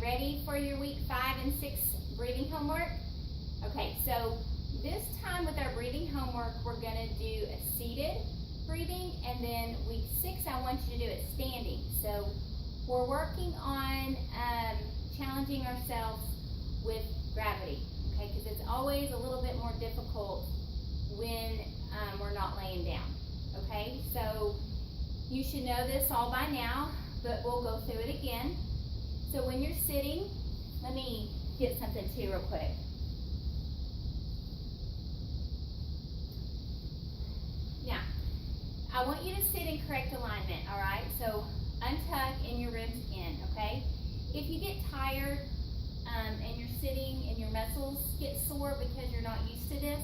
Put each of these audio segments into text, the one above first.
ready for your week 5 and 6 breathing homework? Okay, so this time with our breathing homework, we're gonna do a seated breathing, and then week 6, I want you to do it standing. So we're working on challenging ourselves with gravity, okay? Because it's always a little bit more difficult when we're not laying down, okay? So you should know this all by now, but we'll go through it again. So when you're sitting, let me get something too real quick. Now, I want you to sit in correct alignment, all right? So untuck and your ribs in, okay? If you get tired and you're sitting and your muscles get sore because you're not used to this,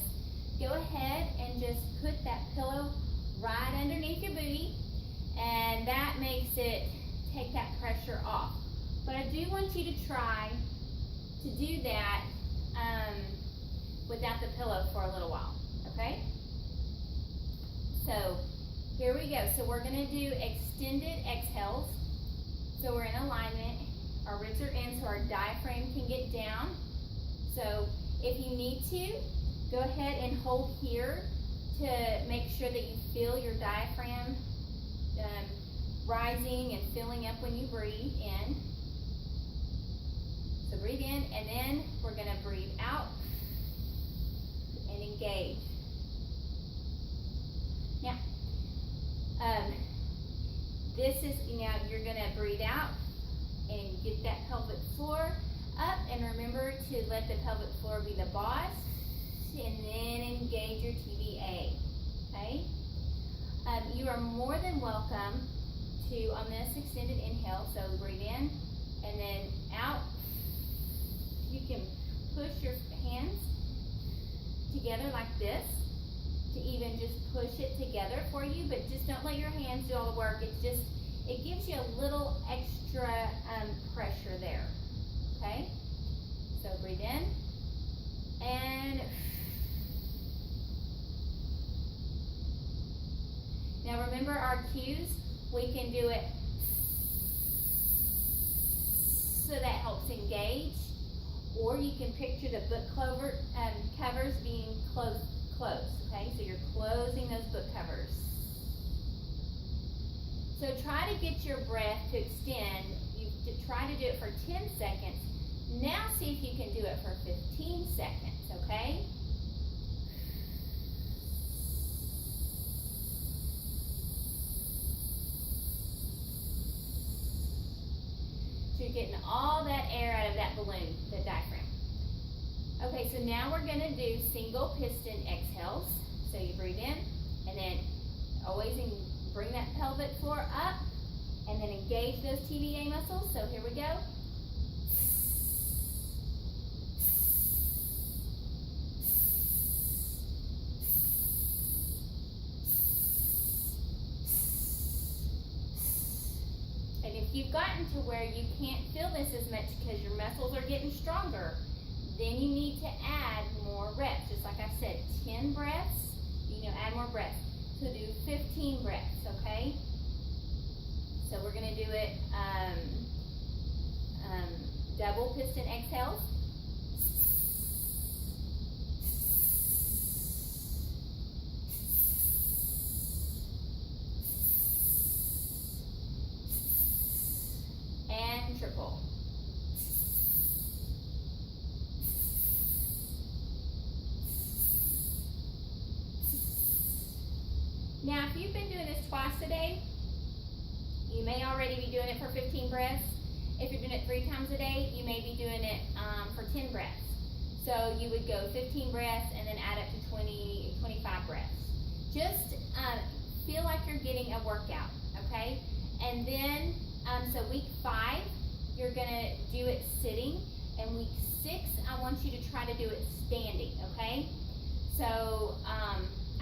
go ahead and just put that pillow right underneath your booty, and that makes it take that pressure off. But I do want you to try to do that without the pillow for a little while, okay? So here we go. So we're going to do extended exhales. So we're in alignment. Our ribs are in so our diaphragm can get down. So if you need to, go ahead and hold here to make sure that you feel your diaphragm rising and filling up when you breathe in. So breathe in, and then we're going to breathe out and engage. Now, this is, now you're going to breathe out and get that pelvic floor up, and remember to let the pelvic floor be the boss, and then engage your TVA, okay? You are more than welcome to, on this extended inhale, so breathe in and then out. You can push your hands together like this to even just push it together for you, but just don't let your hands do all the work. It's just, it gives you a little extra pressure there, okay? So breathe in and now remember our cues. We can do it so that helps engage, or you can picture the book covers being closed, okay? So you're closing those book covers. So try to get your breath to extend. You try to do it for 10 seconds. Now see if you can do it for 15 seconds, okay? So you're getting all that air out of that balloon, the diaphragm. Okay, so now we're going to do single piston exhales. So you breathe in, and then always bring that pelvic floor up, and then engage those TVA muscles. So here we go. And if you've gotten to where you can't feel this as much because your muscles are getting stronger, then you need to add more reps. Just like I said, 10 breaths, add more breaths. So do 15 breaths, okay? So we're going to do it double piston exhales. And triple. Now, if you've been doing this twice a day, you may already be doing it for 15 breaths. If you're doing it 3 times a day, you may be doing it for 10 breaths. So you would go 15 breaths and then add up to 20, 25 breaths. Just feel like you're getting a workout, okay? And then, so week 5, you're gonna do it sitting, and week 6, I want you to try to do it standing, okay? So,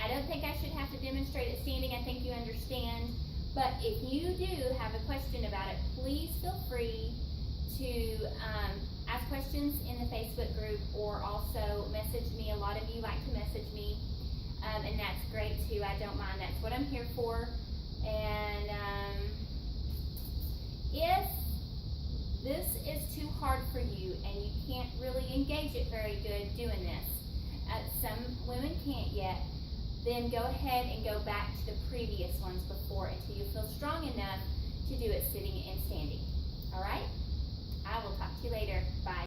I don't think I should have to demonstrate it standing. I think you understand. But if you do have a question about it, please feel free to ask questions in the Facebook group, or also message me. A lot of you like to message me, and that's great too. I don't mind. That's what I'm here for. And if this is too hard for you and you can't really engage it very good doing this, some women can't yet, then go ahead and go back to the previous ones before until you feel strong enough